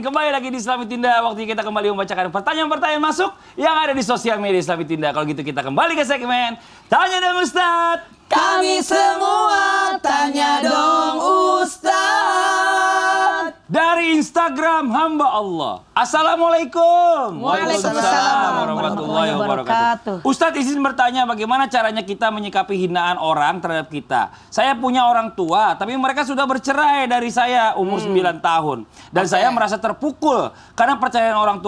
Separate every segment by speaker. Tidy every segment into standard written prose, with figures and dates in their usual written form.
Speaker 1: kembali lagi di Islami Tinda. Waktu kita kembali membacakan pertanyaan-pertanyaan masuk yang ada di sosial media Islami Tinda. Kalau gitu kita kembali ke segmen Tanya dong Ustadz.
Speaker 2: Kami semua tanya dong Ustadz.
Speaker 1: Dari Instagram hamba Allah. Assalamualaikum.
Speaker 2: Waalaikumsalam
Speaker 1: warahmatullahi wabarakatuh. Ustadz izin bertanya bagaimana caranya kita menyikapi hinaan orang terhadap kita. Saya punya orang tua tapi mereka sudah bercerai dari saya umur 9 tahun. Dan saya merasa terpukul karena perceraian orang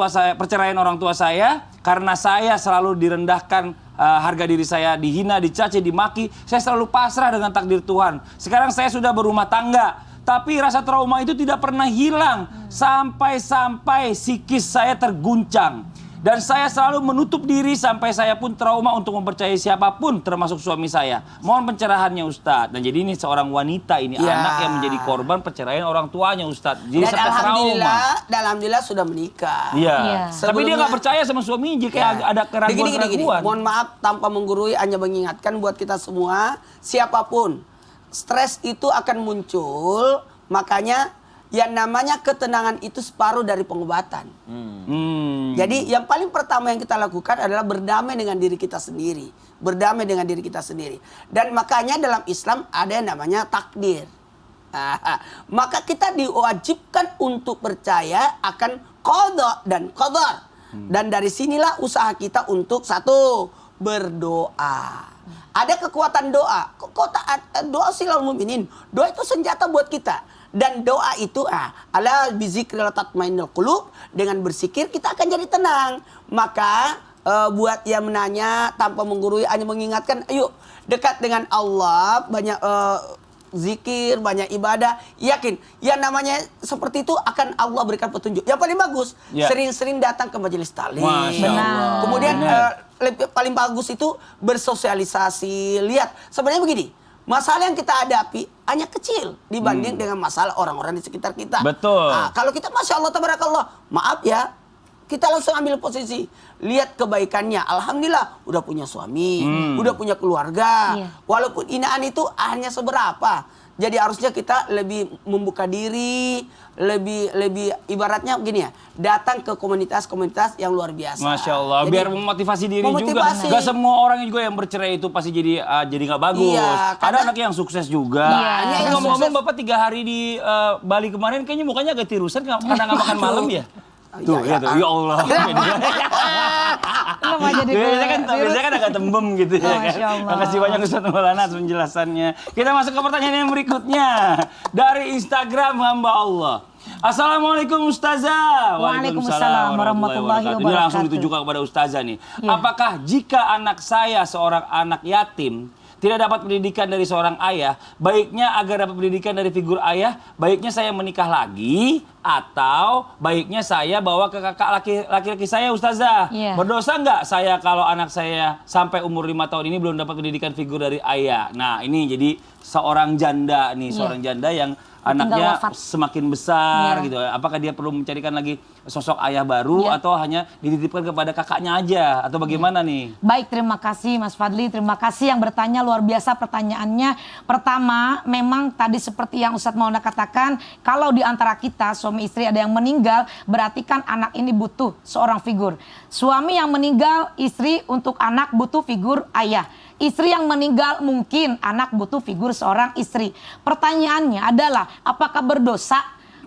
Speaker 1: tua saya karena saya selalu direndahkan, harga diri saya dihina, dicaci, dimaki. Saya selalu pasrah dengan takdir Tuhan. Sekarang saya sudah berumah tangga. Tapi rasa trauma itu tidak pernah hilang sampai psikis saya terguncang. Dan saya selalu menutup diri sampai saya pun trauma untuk mempercayai siapapun termasuk suami saya. Mohon pencerahannya Ustadz. Dan jadi ini seorang wanita ini anak yang menjadi korban perceraian orang tuanya Ustadz. Jadi
Speaker 2: dan alhamdulillah sudah menikah.
Speaker 1: Iya. Tapi dia nggak percaya sama suaminya jika ada keraguan-keraguan.
Speaker 2: Mohon maaf tanpa menggurui, hanya mengingatkan buat kita semua, siapapun stres itu akan muncul, makanya yang namanya ketenangan itu separuh dari pengobatan. Jadi yang paling pertama yang kita lakukan adalah berdamai dengan diri kita sendiri. Berdamai dengan diri kita sendiri. Dan makanya dalam Islam ada yang namanya takdir. Maka kita diwajibkan untuk percaya akan qada dan qadar. Dan dari sinilah usaha kita untuk satu, berdoa. Ada kekuatan doa. Doa silal muminin. Doa itu senjata buat kita. Dan doa itu ala bizikril tatmainnul qulub, dengan berzikir kita akan jadi tenang. Maka buat yang menanya tanpa menggurui, hanya mengingatkan, ayo dekat dengan Allah, banyak zikir, banyak ibadah. Yakin yang namanya seperti itu akan Allah berikan petunjuk. Yang paling bagus sering-sering datang ke majelis taklim. Kemudian paling bagus itu bersosialisasi. Lihat sebenarnya begini, masalah yang kita hadapi hanya kecil dibanding dengan masalah orang-orang di sekitar kita.
Speaker 1: Betul.
Speaker 2: Kalau kita Masya Allah Tabarakallah, maaf ya, kita langsung ambil posisi, lihat kebaikannya. Alhamdulillah udah punya suami, udah punya keluarga. Walaupun hinaan itu hanya seberapa. Jadi harusnya kita lebih membuka diri, lebih ibaratnya begini ya, datang ke komunitas-komunitas yang luar biasa.
Speaker 1: Masya Allah, jadi, biar memotivasi diri juga. Gak semua orang juga yang bercerai itu pasti jadi nggak bagus. Ada anak yang sukses juga. Ngomong-ngomong Bapak 3 hari di Bali kemarin kayaknya mukanya agak tirusan karena nggak makan malam ya? Tuh, ya Allah. Biasanya kan agak tembem gitu ya kan. Makasih banyak Ustaz Maulana atas penjelasannya. Kita masuk ke pertanyaan yang berikutnya. Dari Instagram hamba Allah. Assalamualaikum Ustazah.
Speaker 3: Waalaikumsalam warahmatullahi wabarakatuh.
Speaker 1: Ini langsung ditujukan kepada Ustazah nih. Apakah jika anak saya seorang anak yatim tidak dapat pendidikan dari seorang ayah, baiknya agar dapat pendidikan dari figur ayah, baiknya saya menikah lagi atau baiknya saya bawa ke kakak laki-laki saya Ustazah? Berdosa nggak saya kalau anak saya sampai umur 5 tahun ini belum dapat pendidikan figur dari ayah? Nah ini jadi seorang janda nih, seorang janda yang anaknya semakin besar gitu. Apakah dia perlu mencarikan lagi sosok ayah baru atau hanya dititipkan kepada kakaknya aja atau bagaimana nih?
Speaker 3: Baik, terima kasih Mas Fadli, terima kasih yang bertanya, luar biasa pertanyaannya. Pertama, memang tadi seperti yang Ustadz Maulana katakan, kalau di antara kita suami istri ada yang meninggal, berarti kan anak ini butuh seorang figur. Suami yang meninggal, istri untuk anak butuh figur ayah. Istri yang meninggal mungkin anak butuh figur seorang istri. Pertanyaannya adalah apakah berdosa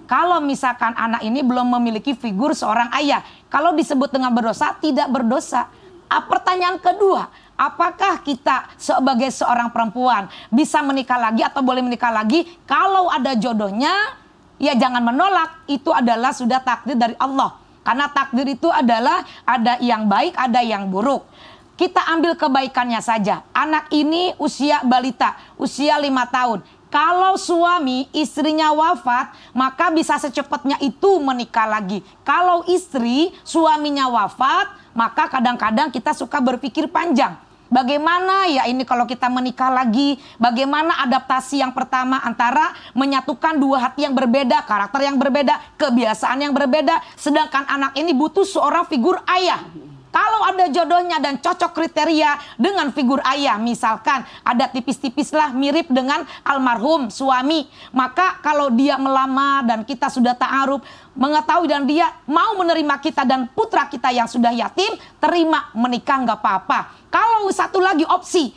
Speaker 3: kalau misalkan anak ini belum memiliki figur seorang ayah? Kalau disebut dengan berdosa, tidak berdosa. Pertanyaan kedua, apakah kita sebagai seorang perempuan bisa menikah lagi atau boleh menikah lagi? Kalau ada jodohnya, ya jangan menolak. Itu adalah sudah takdir dari Allah. Karena takdir itu adalah ada yang baik, ada yang buruk. Kita ambil kebaikannya saja. Anak ini usia balita, usia 5 tahun. Kalau suami istrinya wafat, maka bisa secepatnya itu menikah lagi. Kalau istri suaminya wafat, maka kadang-kadang kita suka berpikir panjang. Bagaimana ya ini kalau kita menikah lagi, bagaimana adaptasi yang pertama antara menyatukan dua hati yang berbeda, karakter yang berbeda, kebiasaan yang berbeda. Sedangkan anak ini butuh seorang figur ayah. Kalau ada jodohnya dan cocok kriteria dengan figur ayah, misalkan ada tipis-tipis lah mirip dengan almarhum suami, maka kalau dia melamar dan kita sudah ta'aruf, mengetahui dan dia mau menerima kita dan putra kita yang sudah yatim, terima menikah nggak apa-apa. Kalau satu lagi opsi,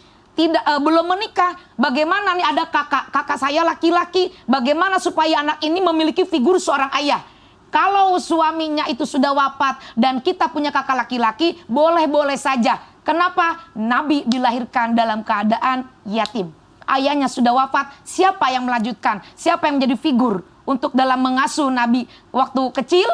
Speaker 3: belum menikah, bagaimana nih ada kakak saya laki-laki, bagaimana supaya anak ini memiliki figur seorang ayah? Kalau suaminya itu sudah wafat dan kita punya kakak laki-laki, boleh-boleh saja. Kenapa? Nabi dilahirkan dalam keadaan yatim. Ayahnya sudah wafat, siapa yang melanjutkan? Siapa yang menjadi figur untuk dalam mengasuh Nabi waktu kecil?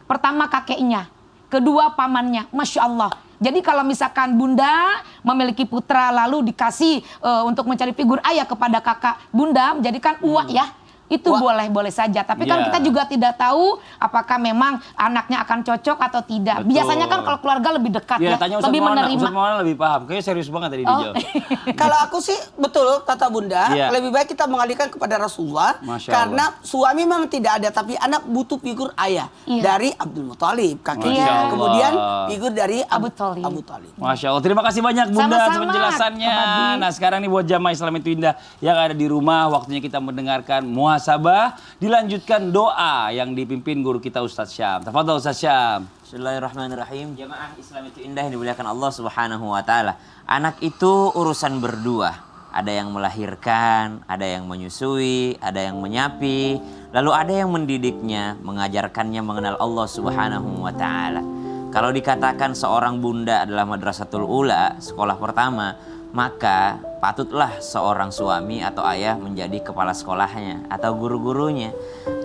Speaker 3: Pertama kakeknya, kedua pamannya, Masya Allah. Jadi kalau misalkan bunda memiliki putra lalu dikasih untuk mencari figur ayah kepada kakak bunda, menjadikan uak ya. Itu boleh-boleh saja. Tapi kan kita juga tidak tahu apakah memang anaknya akan cocok atau tidak.
Speaker 1: Betul.
Speaker 3: Biasanya kan kalau keluarga lebih dekat ya,
Speaker 1: tanya
Speaker 3: lebih menerima.
Speaker 1: Ustaz Maulana lebih paham. Kayaknya serius banget tadi dijawab.
Speaker 2: Kalau aku sih betul kata bunda, lebih baik kita mengalihkan kepada Rasulullah. Karena suami memang tidak ada, tapi anak butuh figur ayah dari Abdul Muthalib, kakeknya. Kemudian figur dari Abu Thalib.
Speaker 1: Masya Allah, terima kasih banyak bunda atas penjelasannya. Nah sekarang nih buat jamaah Islam itu Indah yang ada di rumah, waktunya kita mendengarkan muhasabah, dilanjutkan doa yang dipimpin guru kita Ustaz Syam. Tafadhol Ustaz Syam.
Speaker 4: Bismillahirrahmanirrahim. Jamaah Islam itu Indah yang dimuliakan Allah Subhanahu wa taala. Anak itu urusan berdua. Ada yang melahirkan, ada yang menyusui, ada yang menyapi, lalu ada yang mendidiknya, mengajarkannya mengenal Allah Subhanahu wa taala. Kalau dikatakan seorang bunda adalah madrasatul ula, sekolah pertama, maka patutlah seorang suami atau ayah menjadi kepala sekolahnya atau guru-gurunya.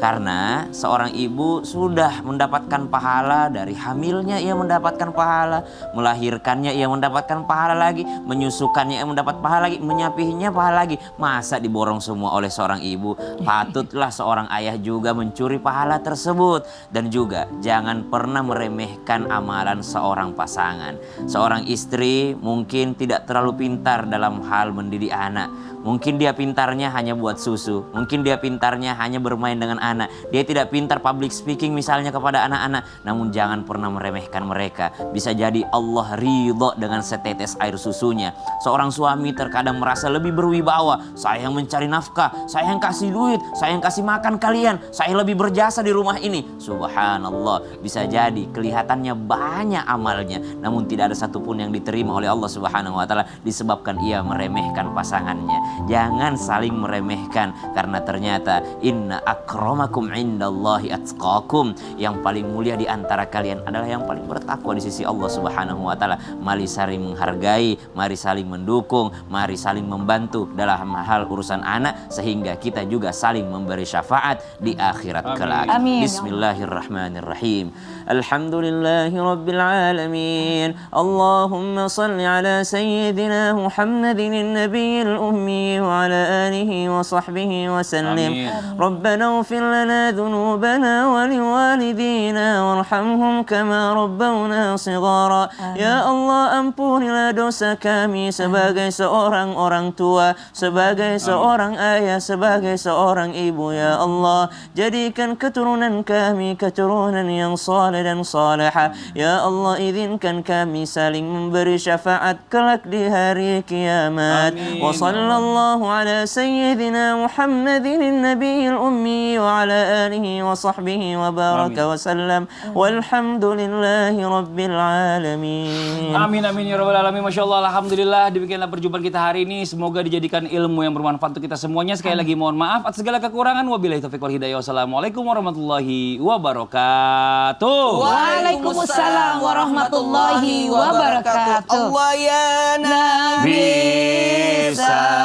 Speaker 4: Karena seorang ibu sudah mendapatkan pahala dari hamilnya, ia mendapatkan pahala, melahirkannya ia mendapatkan pahala lagi, menyusukannya ia mendapat pahala lagi, menyapihinya pahala lagi. Masa diborong semua oleh seorang ibu? Patutlah seorang ayah juga mencuri pahala tersebut. Dan juga jangan pernah meremehkan amalan seorang pasangan. Seorang istri mungkin tidak terlalu pintar dalam hal mendidik anak. Mungkin dia pintarnya hanya buat susu. Mungkin dia pintarnya hanya bermain dengan anak. Dia tidak pintar public speaking misalnya kepada anak-anak. Namun jangan pernah meremehkan mereka. Bisa jadi Allah ridho dengan setetes air susunya. Seorang suami terkadang merasa lebih berwibawa. Saya yang mencari nafkah, saya yang kasih duit, saya yang kasih makan kalian, saya lebih berjasa di rumah ini. Subhanallah, bisa jadi kelihatannya banyak amalnya, namun tidak ada satupun yang diterima oleh Allah Subhanahu wa taala disebabkan ia meremehkan pasangannya. Jangan saling meremehkan, karena ternyata inna akramakum indallahi atqakum. Yang paling mulia di antara kalian adalah yang paling bertakwa di sisi Allah Subhanahu wa taala. Mari saling menghargai, mari saling mendukung, mari saling membantu dalam hal urusan anak, sehingga kita juga saling memberi syafaat di akhirat kelak. Bismillahirrahmanirrahim. Alhamdulillahi rabbil alamin. Allahumma salli ala sayyidina Muhammadin nabiyil ummi وعلى آله وصحبه وسلم. ربنا اغفر لنا ذنوبنا ولوالدينا وارحمهم كما ربونا صغارا. Ya Allah, ampunilah dosa kami sebagai seorang orang tua, sebagai seorang ayah, sebagai seorang ibu. Ya Allah, jadikan keturunan kami keturunan yang saleh dan salihah. Ya Allah, izinkan kami saling memberi syafaat kelak di hari kiamat. Wa sallallahu ala sayyidina Muhammadin nabiyil ummi wa ala alihi wa sahbihi wa baraka wa sallam. Walhamdulillahi rabbil alamin.
Speaker 1: Amin amin ya rabbal alamin. Masya Allah, alhamdulillah. Demikianlah perjumpaan kita hari ini. Semoga dijadikan ilmu yang bermanfaat untuk kita semuanya. Sekali lagi mohon maaf atas segala kekurangan. Wabillahi taufiq wal hidayah. Wassalamualaikum warahmatullahi wabarakatuh.
Speaker 3: Waalaikumsalam warahmatullahi wabarakatuh.
Speaker 2: Allah ya Nabi.
Speaker 1: Bisa